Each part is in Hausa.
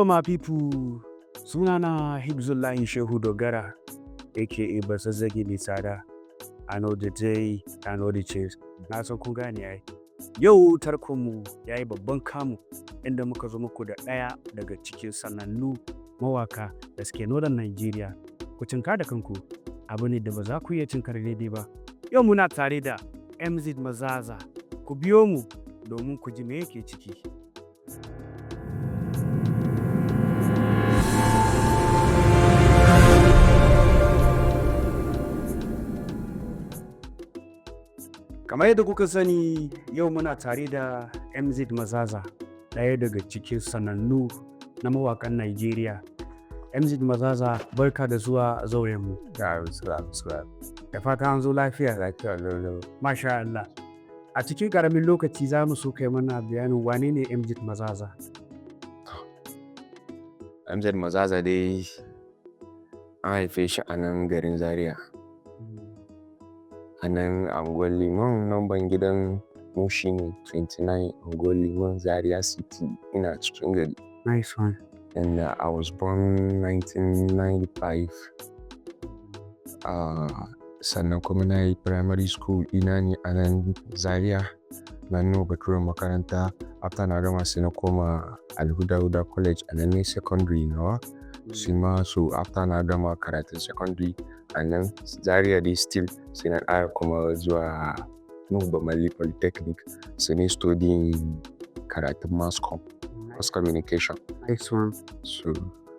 Hello my people, sunana Hibzullahi Shehu Dogara aka Bazazzagi mai tsada. I know the day, I know the chase. Na san kun gane ai. Yau tarkonmu ya yi babban kamu inda muka zo muku da ɗaya daga cikin sanannu mawaka da suke Northern Nigeria. Ku cinka da kanku, abu ne da ba za ku iya cinkar daidai ba. Yau muna tare da MZ Mazaza. Ku biyo mu domin ku ji me yake ciki. Kamar yadda kuka sani, yau muna tare da MZ Mazaza, ɗaya daga cikin sanannu na mawakan Najeriya. MZ Mazaza, barka da zuwa zaurenmu. Da fata an zo lafiya. Masha Allah. A cikin ƙaramin lokaci za mu so kai mana bayanin wane ne MZ Mazaza. MZ Mazaza dai an haife shi a nan garin Zaria. A nan anguwar Liman, namban gidan mu shi ne 29 anguwar Liman, Zaria City, ina cikin gari. Nice one. And I was born 1995. Sannan kuma na yi primary school ina ne a nan Zaria, na nuna baturen makaranta. After na gama sai na koma Alhuda College a nan ne secondary nawa. So after na gama karatun secondary a nan Zaria dai still sai na ƙara kuma zuwa Nuba Mali Polytechnic, sai na studying karatun mass communication. Nice one. So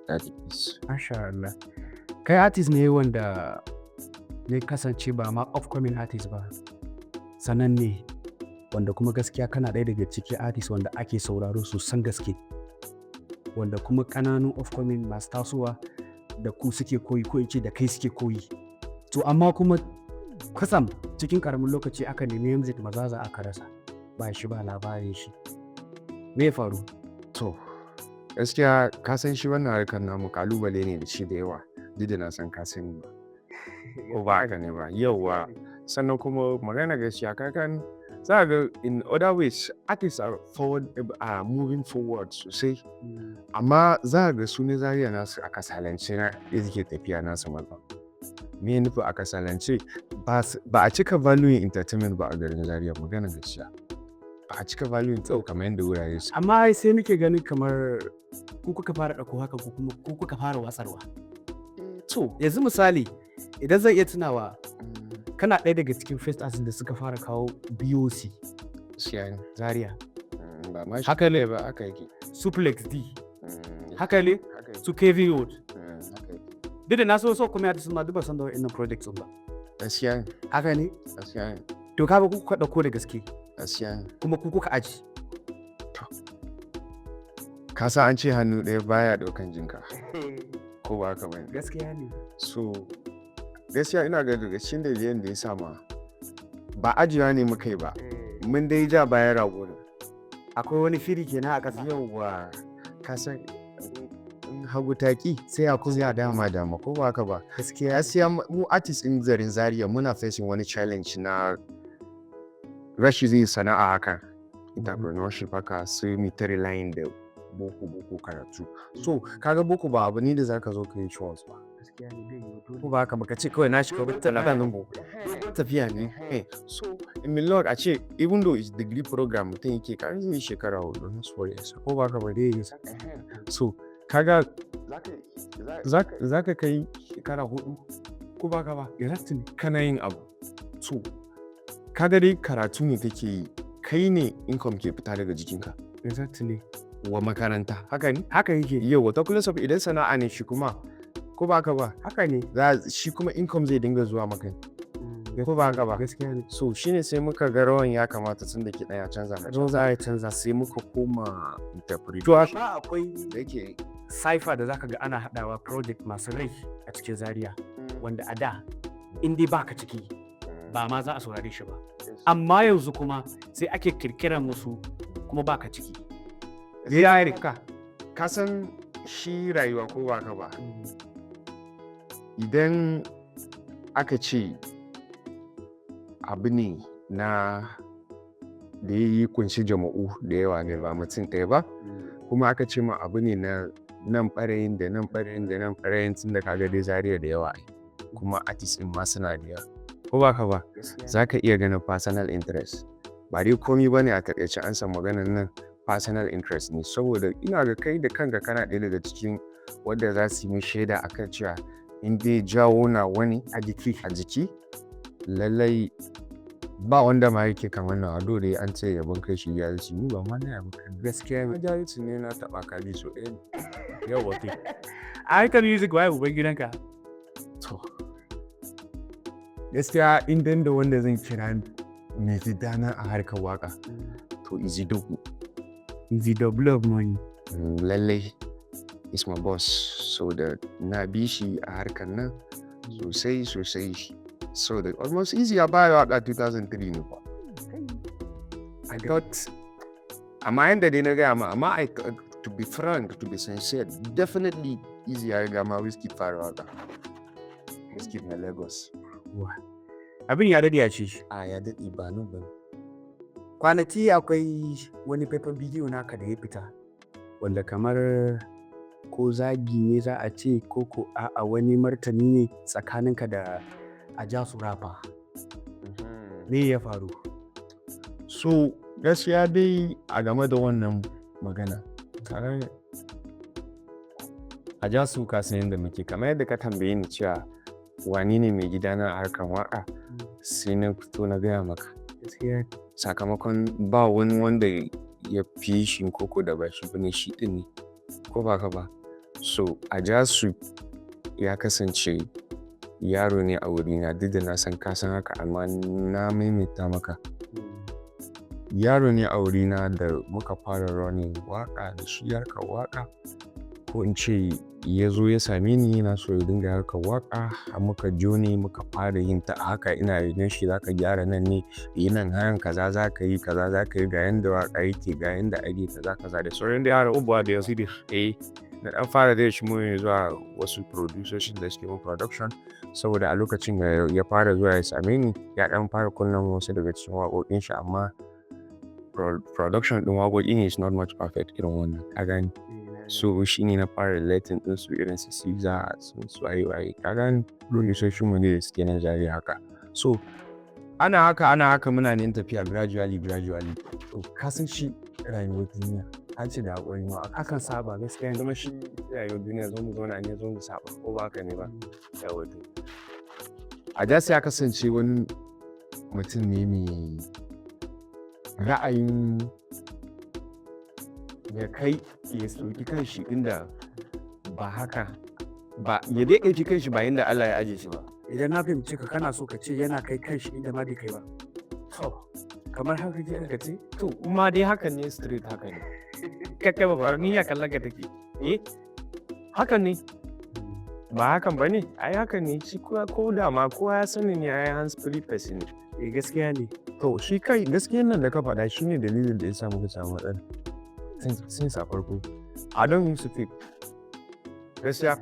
that is. Masha Allah. Kai artist ne wanda ya kasance ba ma upcoming artist ba, sannan ne wanda kuma gaskiya kana ɗaya daga cikin artist wanda ake sauraro sosan gaske, wanda kuma ƙananun upcoming masu tasowa da ku suke koyi ko in ce da kai suke koyi. To amma kuma kasam cikin ƙaramin lokaci aka nemi MZ Mazaza aka rasa, ba shi ba labarin shi. Me ya faru? To gaskiya ka san shi wannan harkar namu kalubale ne da shi da yawa, duk da na san ka sani ba. Ko ba haka ne ba, yauwa. Sannan kuma magana gaskiya kakan za ga in other ways artists are moving forward sosai, amma za ga su ne Zaria nasu a kasalance na yake tafiya nasu maza. Me nufi a kasalance? Ba a cika valuing entertainment ba a garin Zaria, magana gaskiya. Ba a cika valuing tsau kamar yadda wurare su. Amma sai muke ganin kamar ku kuka fara ɗauko haka ko kuma ku kuka fara watsarwa. To yanzu misali, idan zan iya tunawa, kana ɗaya daga cikin first artists da suka fara kawo BOC Zaria. Ba ma shi Haka ne. ba aka yake. Suplex D. Haka ne? Su KV Road. Duk da na so kuma ya ma duba san da wa'innan projects ba. Gaskiya ne. Haka ne? Gaskiya ne. To kaga ku kuka ɗauko da gaske, Gaskiya ne. kuma ku kuka aji. Ka san an ce hannu ɗaya baya ɗaukan jinka, ko ba haka bane? Gaskiya ne. So gaskiya ina ga daga cikin dalilan da ya sa ma ba ajiyewa ne muka yi ba, mun dai ja bayan rago ne. Akwai wani firi kenan a ƙasa. Yauwa, ka san in hagu taki sai a kunya dama ko ba haka ba? Gaskiya mu artist in garin Zaria muna facing wani challenge na rashi zai sana'a haka, entrepreneurship haka, sai mu ta relying da boko karatu. So kaga boko ba abu ne da zaka zo ka yi chores ba. Gaskiya ne bai yi Ko ba haka ba, ka ce kawai na shiga wata labarin boko. Tafiya ne. So in Milord a ce even though it's degree program mutum yake ka yi shekara 4 na soyayya, ko ba haka ba dai yi. So kaga zaka kai shekara 4, ko ba haka ba? Exactly. Kana yin abu. So kaga dai karatu ne kake yi, kai ne income ke fita daga jikinka Exactly. wa makaranta, haka ne? Haka yake. Yau wata kullum saboda idan sana'a ne shi kuma, ko ba haka ba? Haka ne. Shi kuma income zai dinga zuwa maka, ko ba haka ba? Gaskiya ne. So shine sai muka ga rawan ya kamata tun da ke ɗaya canza. Zo za a yi canza. Sai muka koma interpretation. To amma akwai Da yake cypher da zaka ga ana haɗawa project masu rai a cikin Zaria, wanda a da in dai baka ciki ba ma za a saurare shi ba. Amma yanzu kuma sai ake kirkirar musu kuma baka ciki. Ya rika. ka san shi rayuwa, ko ba haka ba? Idan aka ce abu ne na da ya yi kunshi jama'u da yawa ne, ba mutum ɗaya ba, kuma aka ce ma abu ne na nan ɓarayin da nan ɓarayin da nan ɓarayin tun da kaga dai Zaria da yawa kuma artist ɗin ma suna da yawa. Ko ba ka ba? Za ka iya ganin personal interest. Ba dai komi ba ne a taƙaice an san maganar nan personal interest ne saboda ina ga kai da kanka kana ɗaya daga cikin wanda za su yi shaida a kan cewa in dai jawo na wani a jiki lallai ba wanda ma yake kan wannan ado dai an ce yabon kai shi jahilci ni ba ma na yabon kai gaskiya ne jahilci ne na taɓa kaji so ɗaya Yau wato. A harkar music waye uban gidanka? to gaskiya in dan da wanda zan kira mai gidana a harkar waka to Easy Dogo The double of money. lallai is my boss so da na bi shi a harkar nan sosai so da almost Easy ya baya waka 2003 ne fa I got amma yanda dai na gaya ma amma to be frank to be sincere definitely Easy ya riga ma Wizkid fara waka Wizkid na Lagos Abin ya dade a ce shi. a ya daɗe ba nan ba Kwanaki akwai wani faifan bidiyo naka da ya fita wanda kamar ko zagi ne za a ce ko a'a wani martani ne tsakaninka da Ajasu Rapper. Me ya faru? so gaskiya dai a game da wannan magana tare a Jasu ka san yadda muke kamar yadda ka tambaye ni cewa wani ne mai gidana a harkar waka sai na fito na gaya maka sakamakon ba wani wanda ya fi shi koko da ba shi bane shi din ne ko ba ka ba so a Jasu ya kasance yaro ne a wurina duk da na san ka san haka amma na maimaita maka yaro ne a wurina da muka fara running waka da shi harkar waka ko in ce ya zo ya same ni yana so ya dinga harkar waka muka jone muka fara yin ta haka ina yin shi zaka gyara nan ne yi nan hayan kaza zaka yi kaza zaka yi ga yanda waka yake ga yanda ake kaza da sauran da yara ubuwa da yasu na dan fara da shi mun zuwa wasu producers da suke mun production saboda a lokacin ya fara zuwa ya same ni ya dan fara kunnan wasu daga cikin waƙoƙin shi amma production din waƙoƙin is not much perfect irin wannan ka gani so shi ne na fara relating din su irin su Caesar su waye ka gani producers mu ne da suke nan Zaria haka so ana haka muna ne tafiya gradually to ka san shi rayuwar duniya an ce da haƙuri ma akan saba gaskiya zama shi rayuwar duniya zo mu zauna ne zo mu saba ko ba haka ne ba yawa to a Jasu ya kasance wani mutum ne mai ra'ayin ya kai ya sauki kanshi inda ba haka ba ya dai kai kanshi ba inda Allah ya aje shi ba Idan na fahimci ka kana so ka ce yana kai kanshi inda ma bai kai ba. To, kamar haka ke ka ce? to ma dai hakan ne straight haka ne Kakkai ba ni ya kallon ka take. hakan ne ba hakan ba ne ai hakan ne shi ko da ma kowa ya sani ne ai hands free person ne Gaskiya ne. to shi kai gaskiyan nan da ka faɗa shi ne dalilin da ya sa muka samu matsala sun sa farko I don't use to fake gaskiya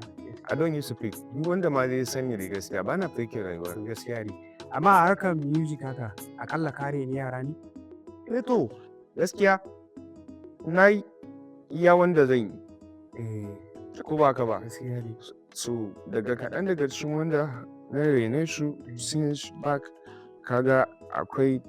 I don't use to fake duk wanda ma zai sani da gaskiya ba na fake rayuwa Gaskiya ne. Amma a harkar music haka akalla kare ni yara ne? to gaskiya na yi iya wanda zan yi ko ba ka ba Gaskiya ne. so daga kaɗan daga cikin wanda na rene su since back kaga akwai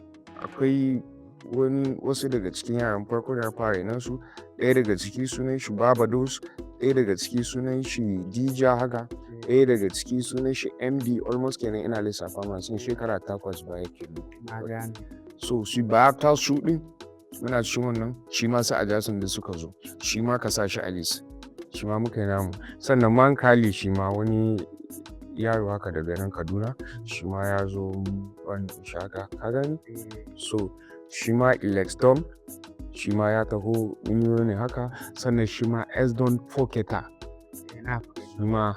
wasu daga cikin yaran farko da fara renon su ɗaya daga ciki sunan shi Barbados ɗaya daga ciki sunan shi Dija haka ɗaya daga ciki sunan shi MD almost kenan ina lissafa masu shekara 8 baya kenan Na gane. so shi ba ta su ɗin muna cikin wannan shi ma su Ajasun da suka zo shi ma ka sa shi a list shi ma muka yi namu sannan man kali shi ma wani yaro haka daga nan Kaduna shi ma ya zo wani shaka ka gani so shi ma Electron shi ma ya taho wani ne haka sannan shi ma Esdon Poketa shi ma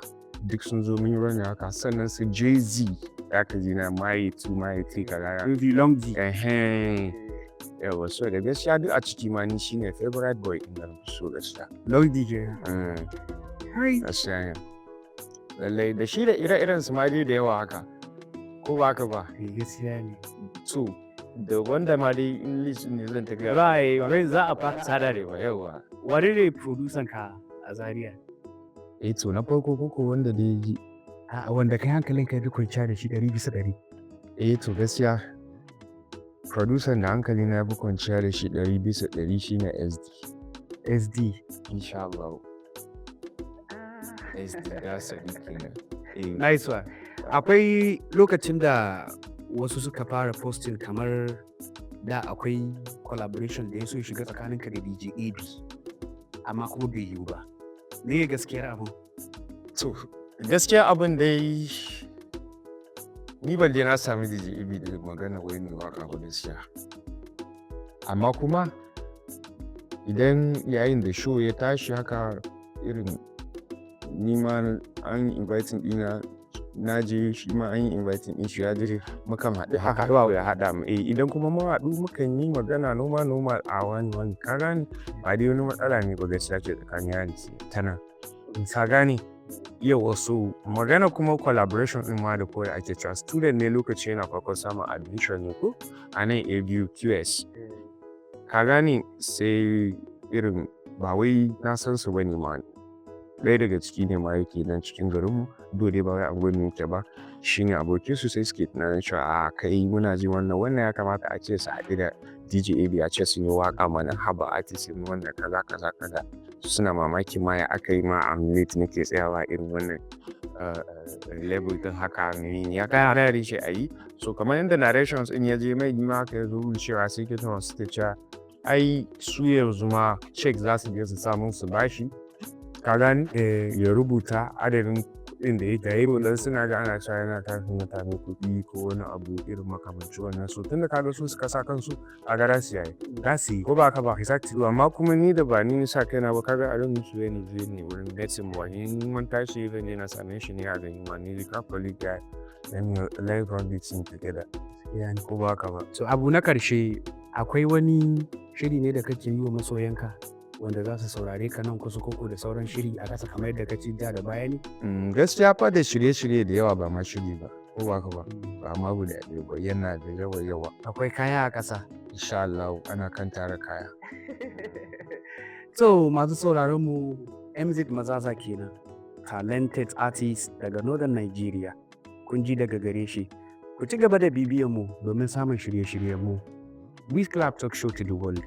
duk sun zo mun yi ne haka sannan su Jay-Z ya ka ji na maye 3 kaga Long D. yawa so da gaskiya duk a ciki ma ni shine favorite boy din da so gaskiya Long D ke. gaskiya lallai da shi da ire-iren su ma dai da yawa haka ko ba haka ba Gaskiya ne. so da wanda ma dai English ne zan ta gaya Rai za a fara sada da ba yawa Wani ne producer ka a Zaria? To na farko koko wanda dai A'a wanda kai hankalinka ya fi kwanciya da shi 100%. to gaskiya producer da hankalina ya fi kwanciya da shi 100% shine SD. SD. Insha Allah. SD ya sani kenan. Nice one. Akwai lokacin da wasu suka fara posting kamar da akwai collaboration da ya so ya shiga tsakaninka da DJ AB amma kuma bai yiwu ba. Me gaskiyar abu? To gaskiya abin dai ni ban je na sami DJ AB da magana wai mai waka ba gaskiya. Amma kuma idan yayin da show ya tashi haka irin ni ma an inviting ɗina na je shi ma an yi inviting ɗin shi ya je mukan haɗu haka ya haɗa mu. Idan kuma mun haɗu mukan yi magana normal a wani ka gane ba dai wani matsala ne ba gaskiya ce tsakanin yaran ta nan ka gane. Yauwa so magana kuma collaboration ɗin ma da kawai ake cewa student ne lokaci yana farkon samun admission ne ko a nan ABU QS ka gane sai irin ba wai na san su bane ma ɗaya daga ciki ne ma yake nan cikin garinmu dole ba wai an gwani yake ba shine abokinsu sai suke tunanin cewa a kai muna ji wannan ya kamata a ce su haɗu da DJ AB a ce sun yi waƙa mana haba artist ne wannan kaza suna mamaki ma ya aka yi ma a minute nake tsayawa irin wannan level din haka ne ya kai harari shi a yi so kamar yadda narrations in ya je mai ma haka ya zo cewa sai ke tana su ta cewa ai su yanzu ma check za su je su samu su bashi ka gani ya rubuta adadin kuɗin da ya yi dan suna ga ana cewa yana kafin mutane kuɗi ko wani abu irin makamanci wannan so tunda kaga su suka sa kansu a ga su yayi za su yi ko ba ka ba exactly amma kuma ni da ba ni sa kaina ba kaga a ran su ne wurin getting wani mun tashi zan je na same shi ne a ganin ma ni ka colleague guy then let's run this thing together ko ba ka ba. So abu na karshe akwai wani shiri ne da kake yi wa masoyanka wanda za su saurare ka nan kusa koko da sauran shiri a ƙasa kamar yadda ka ci da baya ne? Gaskiya fa da shirye-shirye da yawa ba ma shiri ba ko ba ka ba ba ma guda ɗaya ba yana da yawa. Akwai kaya a ƙasa? Insha Allah ana kan tara kaya. So masu sauraron mu MZ Mazaza kenan talented artist daga Northern Nigeria kun ji daga gare shi ku ci gaba da bibiyan mu domin samun shirye-shiryen mu. We Club Talk Show to the world.